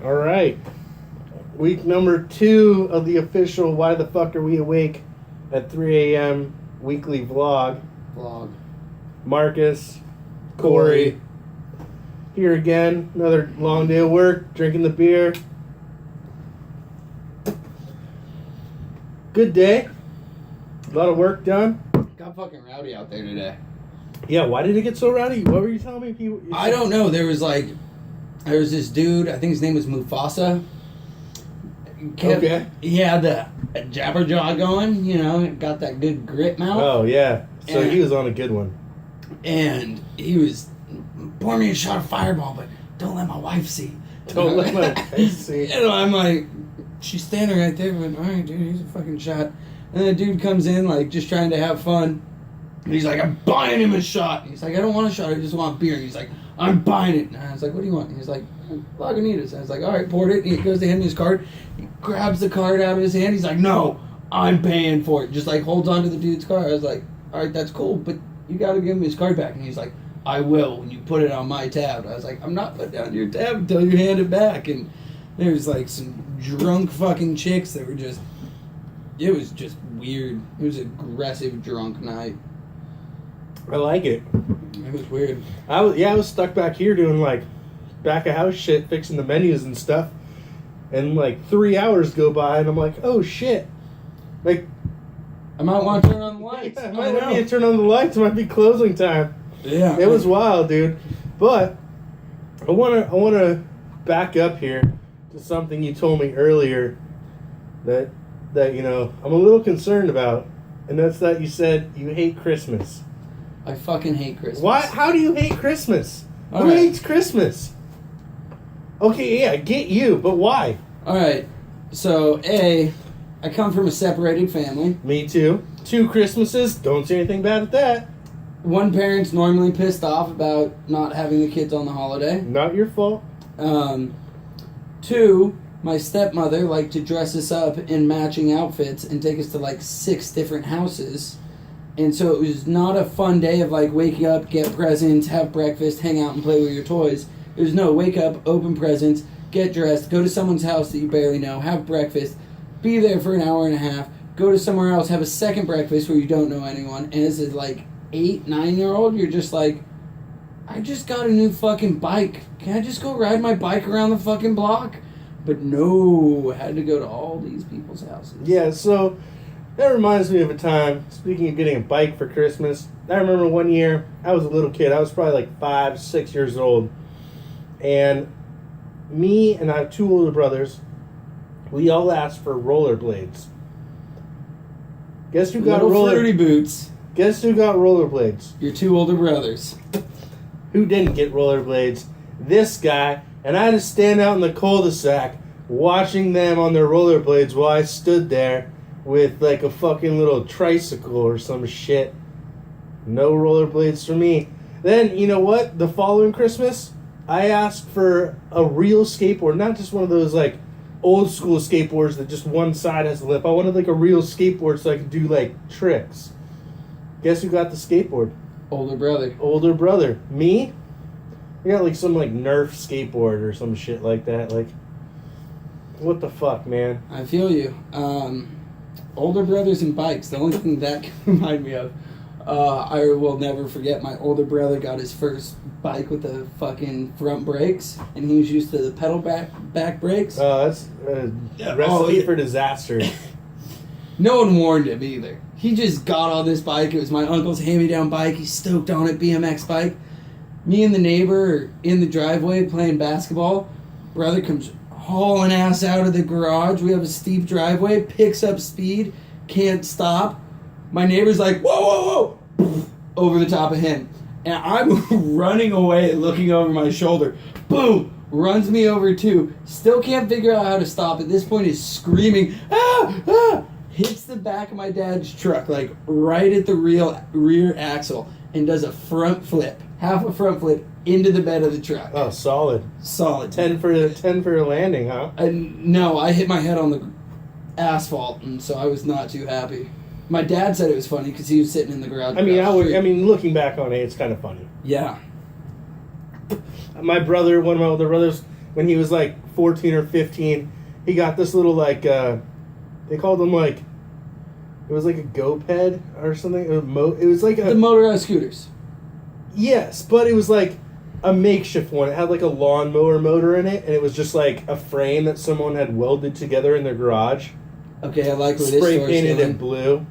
All right. Week number 2 of the official Why the Fuck Are We Awake at 3 a.m. weekly vlog. Marcus, Corey. Here again. Another long day of work, drinking the beer. Good day. A lot of work done. Got fucking rowdy out there today. Yeah, why did it get so rowdy? What were you telling me? I don't know. There was this dude, I think his name was Mufasa. Okay. He had the jabberjaw going, got that good grit mouth. Oh, yeah. So he was on a good one. And he was, pour me a shot of Fireball, but don't let my wife see. Don't let my wife see. And I'm like, she's standing right there, but all right, dude, here's a fucking shot. And the dude comes in, just trying to have fun. And he's like, I'm buying him a shot. And he's like, I don't want a shot, I just want beer. And he's like, I'm buying it. And I was like, what do you want? And he's like, Lagunitas. And I was like, all right, poured it. And he goes to hand me his card. He grabs the card out of his hand. He's like, no, I'm paying for it. Just holds on to the dude's card. I was like, all right, that's cool, but you got to give him his card back. And he's like, I will when you put it on my tab. And I was like, I'm not putting down your tab until you hand it back. And there was some drunk fucking chicks that were just, it was just weird. It was an aggressive drunk night. I like it. It was weird. I was stuck back here doing back of house shit, fixing the menus and stuff. And 3 hours go by and I'm like, oh shit. I might want to turn on the lights. Yeah, I might need to turn on the lights. It might be closing time. Yeah. It was wild, dude. But I wanna back up here to something you told me earlier that I'm a little concerned about. And that's that you said you hate Christmas. I fucking hate Christmas. Why? How do you hate Christmas? All Who right. hates Christmas? Okay, yeah, I get you, but why? Alright, so I come from a separated family. Me too. 2 Christmases, don't say anything bad at that. One parent's normally pissed off about not having the kids on the holiday. Not your fault. 2, my stepmother liked to dress us up in matching outfits and take us to 6 different houses. And so it was not a fun day of waking up, get presents, have breakfast, hang out and play with your toys. It was no, wake up, open presents, get dressed, go to someone's house that you barely know, have breakfast, be there for an hour and a half, go to somewhere else, have a second breakfast where you don't know anyone. And as a 8, 9-year-old, you're just like, I just got a new fucking bike. Can I just go ride my bike around the fucking block? But no, I had to go to all these people's houses. Yeah, so that reminds me of a time, speaking of getting a bike for Christmas, I remember one year, I was a little kid, I was probably 5, 6 years old, and me and I have 2 older brothers, we all asked for rollerblades. Guess who got Fruity Boots. Guess who got rollerblades? Your 2 older brothers. Who didn't get rollerblades? This guy, and I had to stand out in the cul-de-sac watching them on their rollerblades while I stood there with a fucking little tricycle or some shit. No rollerblades for me. Then, you know what? The following Christmas, I asked for a real skateboard, not just one of those old school skateboards that just one side has a lip. I wanted a real skateboard so I could do tricks. Guess who got the skateboard? Older brother. Older brother. Me? I got some Nerf skateboard or some shit like that. What the fuck, man? I feel you. Older brothers and bikes. The only thing that can remind me of, I will never forget my older brother got his first bike with the fucking front brakes, and he was used to the pedal back brakes. Oh, that's a recipe for disaster. No one warned him either. He just got on this bike. It was my uncle's hand-me-down bike. He's stoked on it, BMX bike. Me and the neighbor are in the driveway playing basketball. Brother comes hauling ass out of the garage. We have a steep driveway, picks up speed, can't stop. My neighbor's like, whoa, whoa, whoa, over the top of him. And I'm running away, looking over my shoulder. Boom, runs me over too. Still can't figure out how to stop. At this point, is screaming, ah, ah, hits the back of my dad's truck, right at the rear axle, and does a front flip, half a front flip, into the bed of the truck. Oh, solid. Solid. 10 for a landing, huh? No, I hit my head on the asphalt, and so I was not too happy. My dad said it was funny because he was sitting in the garage. Looking back on it, it's kind of funny. Yeah. My brother, one of my older brothers, when he was like 14 or 15, he got this little like they called them like it was like a GoPed or something. It was like The motorized scooters. Yes, but it was like a makeshift one. It had like a lawnmower motor in it, and it was just like a frame that someone had welded together in their garage. Okay, I like where this Spray story's painted going. in blue.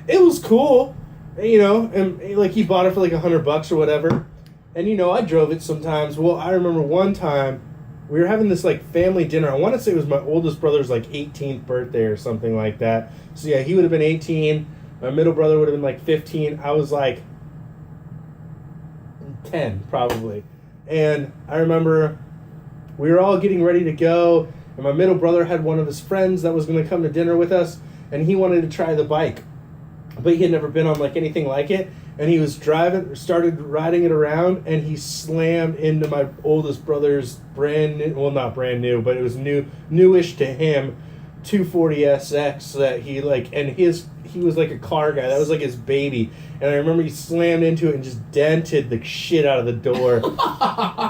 It was cool, you know, and like he bought it for like $100 or whatever. And you know, I drove it sometimes. Well, I remember one time we were having this like family dinner. I want to say it was my oldest brother's like 18th birthday or something like that. So yeah, he would have been 18. My middle brother would have been like 15. I was like 10 probably. And I remember we were all getting ready to go, and my middle brother had one of his friends that was going to come to dinner with us, and he wanted to try the bike, but he had never been on like anything like it. And he was started riding it around, and he slammed into my oldest brother's not brand new, but it was newish to him, 240SX that he like, and he was like a car guy. That was like his baby. And I remember he slammed into it and just dented the shit out of the door.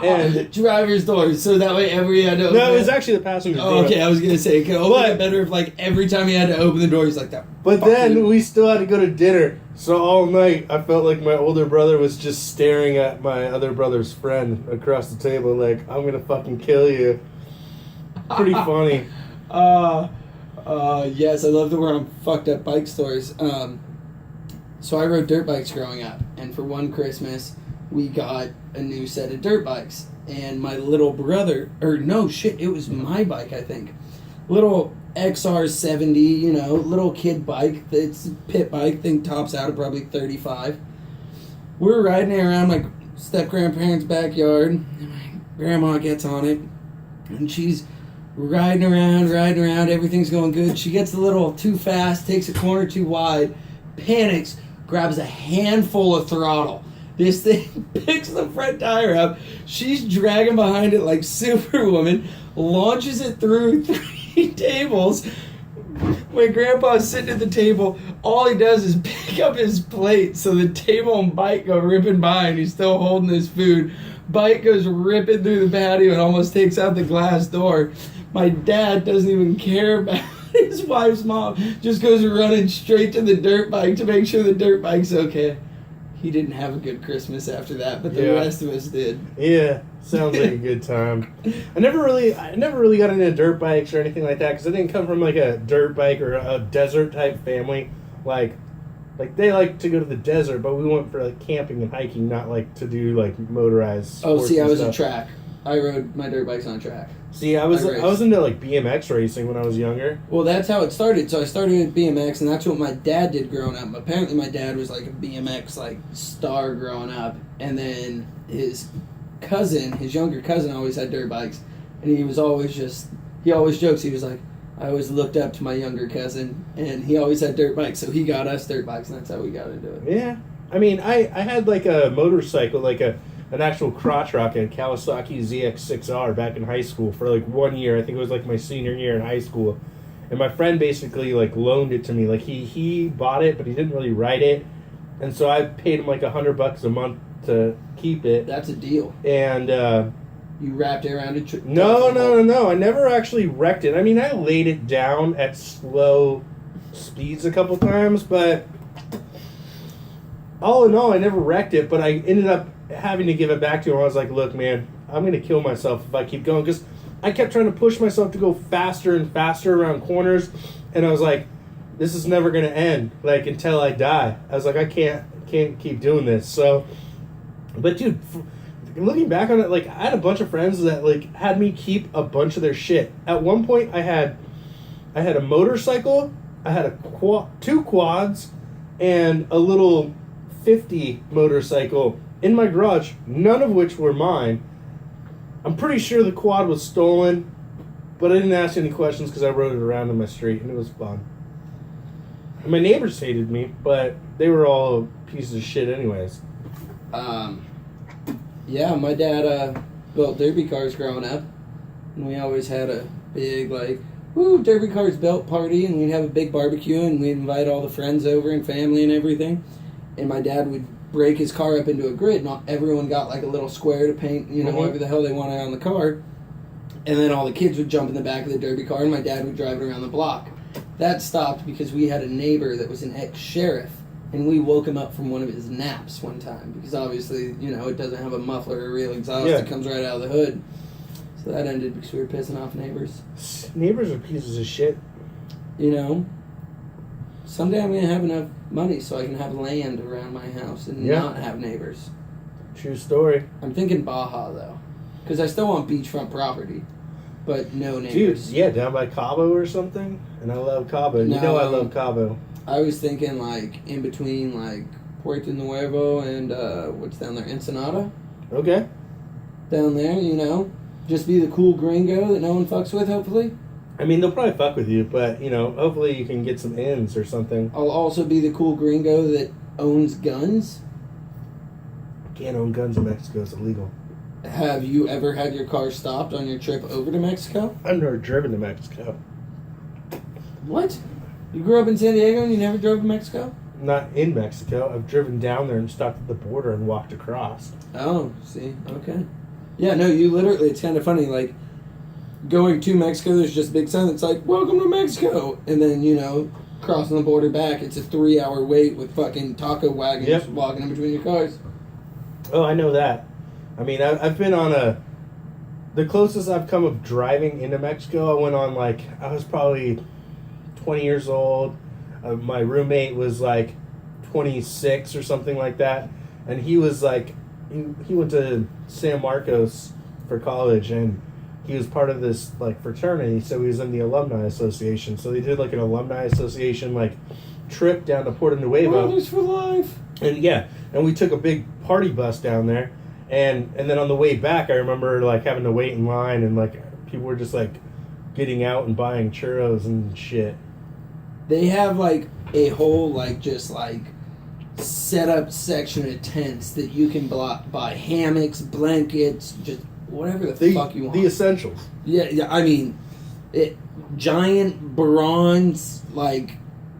And driver's door, so that way every had to open no, it was actually the passenger door. Okay, I was gonna say, it could open it better if like every time he had to open the door, he's like that. But then we still had to go to dinner. So all night, I felt like my older brother was just staring at my other brother's friend across the table like, I'm going to fucking kill you. Pretty funny. Yes, I love that we're on fucked up bike stories. So I rode dirt bikes growing up, and for one Christmas, we got a new set of dirt bikes. And my little brother, it was my bike, I think. Little XR70, you know, little kid bike. It's a pit bike, thing tops out at probably 35. We were riding it around my step-grandparents' backyard, and my grandma gets on it, and she's riding around, everything's going good. She gets a little too fast, takes a corner too wide, panics, grabs a handful of throttle. This thing picks the front tire up. She's dragging behind it like Superwoman, launches it through 3 tables. My grandpa's sitting at the table. All he does is pick up his plate so the table and bike go ripping by, and he's still holding his food. Bike goes ripping through the patio and almost takes out the glass door. My dad doesn't even care about his wife's mom. Just goes running straight to the dirt bike to make sure the dirt bike's okay. He didn't have a good Christmas after that, but the rest of us did. Yeah, sounds like a good time. I never really got into dirt bikes or anything like that because I didn't come from like a dirt bike or a desert type family. Like they like to go to the desert, but we went for like camping and hiking, not like to do like motorized sports. Oh, see, I was stuff. a track. I rode my dirt bikes on track. See, I was into like BMX racing when I was younger. Well, that's how it started. So I started with BMX, and that's what my dad did growing up. Apparently, my dad was like a BMX like star growing up, and then his younger cousin, always had dirt bikes, and he always jokes. He was like, I always looked up to my younger cousin, and he always had dirt bikes, so he got us dirt bikes, and that's how we got into it. Yeah, I mean, I had like a motorcycle, like an actual crotch rocket, Kawasaki ZX6R back in high school for like 1 year. I think it was like my senior year in high school. And my friend basically like loaned it to me. Like he bought it, but he didn't really ride it. And so I paid him like $100 a month to keep it. That's a deal. And you wrapped it around it? No. I never actually wrecked it. I mean, I laid it down at slow speeds a couple times, but all in all, I never wrecked it. But I ended up having to give it back to him. I was like, look, man, I'm going to kill myself if I keep going, because I kept trying to push myself to go faster and faster around corners, and I was like, this is never going to end, like, until I die. I was like, I can't keep doing this. So, but dude, looking back on it, like, I had a bunch of friends that like had me keep a bunch of their shit. At one point, I had a motorcycle, I had two quads, and a little 50 motorcycle in my garage, none of which were mine. I'm pretty sure the quad was stolen, but I didn't ask any questions because I rode it around in my street, and it was fun. And my neighbors hated me, but they were all pieces of shit anyways. Yeah, my dad built derby cars growing up, and we always had a big, like, woo, derby cars built party, and we'd have a big barbecue, and we'd invite all the friends over and family and everything. And my dad would break his car up into a grid. Not everyone got like a little square to paint, whatever the hell they wanted on the car. And then all the kids would jump in the back of the derby car, and my dad would drive it around the block. That stopped because we had a neighbor that was an ex-sheriff, and we woke him up from one of his naps one time, because obviously, you know, it doesn't have a muffler or real exhaust. Yeah. It comes right out of the hood. So that ended because we were pissing off neighbors. Neighbors are pieces of shit. You know, someday I'm going to have enough money so I can have land around my house and not have neighbors. True story. I'm thinking Baja, though, because I still want beachfront property, but no Dude, neighbors. yeah, down by Cabo or something. And I love Cabo. You know I love Cabo. I was thinking, like, in between, like, Puerto Nuevo and, what's down there, Ensenada? Okay. Down there, you know? Just be the cool gringo that no one fucks with, hopefully. I mean, they'll probably fuck with you, but, you know, hopefully you can get some ends or something. I'll also be the cool gringo that owns guns. Can't own guns in Mexico. It's illegal. Have you ever had your car stopped on your trip over to Mexico? I've never driven to Mexico. What? You grew up in San Diego and you never drove to Mexico? Not in Mexico. I've driven down there and stopped at the border and walked across. Oh, see, okay. Yeah, no, you literally, it's kind of funny, like, going to Mexico, there's just a big sign that's like, welcome to Mexico! And then, you know, crossing the border back, it's a 3-hour wait with fucking taco wagons walking in between your cars. Oh, I know that. I mean, I've been on the closest I've come of driving into Mexico, I went on, like, I was probably 20 years old. My roommate was, like, 26 or something like that. And he was, like, he went to San Marcos for college, and he was part of this, like, fraternity, so he was in the alumni association. So they did, like, an alumni association, like, trip down to Puerto Nuevo. Brothers for life! And, yeah, and we took a big party bus down there. And then on the way back, I remember, like, having to wait in line, and, like, people were just, like, getting out and buying churros and shit. They have, like, a whole, like, just, like, set up section of tents that you can buy hammocks, blankets, just whatever the fuck you want. The essentials. Yeah, I mean, giant bronze, like,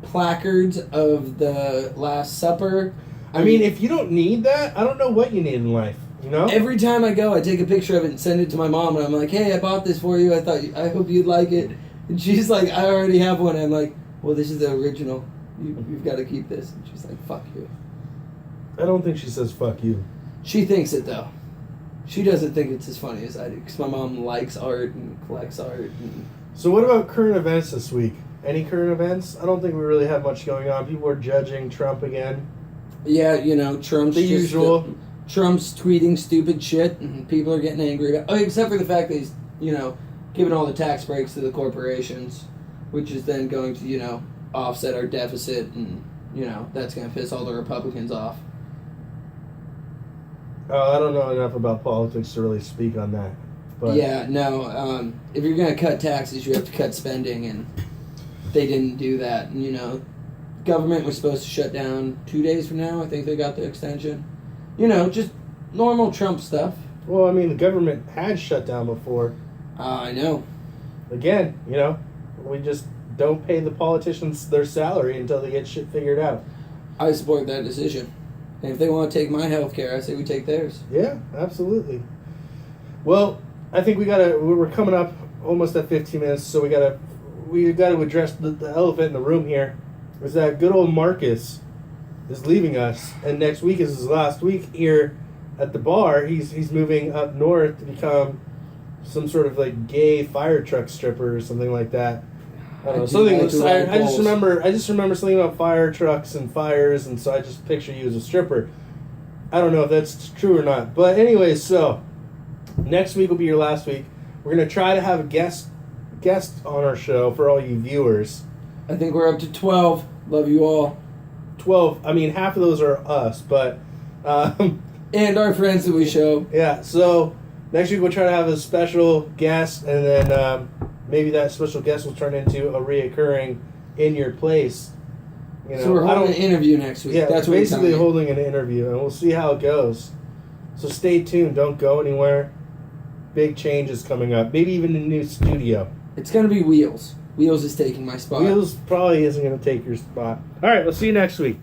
placards of the Last Supper. I mean, if you don't need that, I don't know what you need in life. You know? Every time I go, I take a picture of it and send it to my mom, and I'm like, hey, I bought this for you. I hope you'd like it. And she's like, I already have one. And I'm like, well, this is the original. You've got to keep this. And she's like, fuck you. I don't think she says fuck you. She thinks it, though. She doesn't think it's as funny as I do, because my mom likes art and collects art. And... So what about current events this week? Any current events? I don't think we really have much going on. People are judging Trump again. Yeah, you know, Trump's The usual. Trump's tweeting stupid shit, and people are getting angry about. Oh, except for the fact that he's, you know, giving all the tax breaks to the corporations, which is then going to, you know, offset our deficit, and, you know, that's going to piss all the Republicans off. I don't know enough about politics to really speak on that. But Yeah, no. If you're going to cut taxes, you have to cut spending, and they didn't do that. And, you know, government was supposed to shut down 2 days from now. I think they got the extension. You know, just normal Trump stuff. Well, I mean, the government had shut down before. I know. Again, you know, we just don't pay the politicians their salary until they get shit figured out. I support that decision. And if they want to take my health care, I say we take theirs. Yeah, absolutely. Well, I think we're coming up almost at 15 minutes, so we gotta address the elephant in the room here. Is that good old Marcus is leaving us, and next week is his last week here at the bar. He's moving up north to become some sort of like gay fire truck stripper or something like that. I don't know. I just remember something about fire trucks and fires, and so I just picture you as a stripper. I don't know if that's true or not. But anyways, so next week will be your last week. We're gonna try to have a guest on our show for all you viewers. I think we're up to 12. Love you all. 12. I mean, half of those are us, but And our friends that we show. yeah. So next week we'll try to have a special guest, and then maybe that special guest will turn into a reoccurring in your place. You know, So we're holding an interview next week. Yeah, That's what basically holding an interview, and we'll see how it goes. So stay tuned. Don't go anywhere. Big changes coming up. Maybe even a new studio. It's going to be Wheels. Wheels is taking my spot. Wheels probably isn't going to take your spot. All right, we'll see you next week.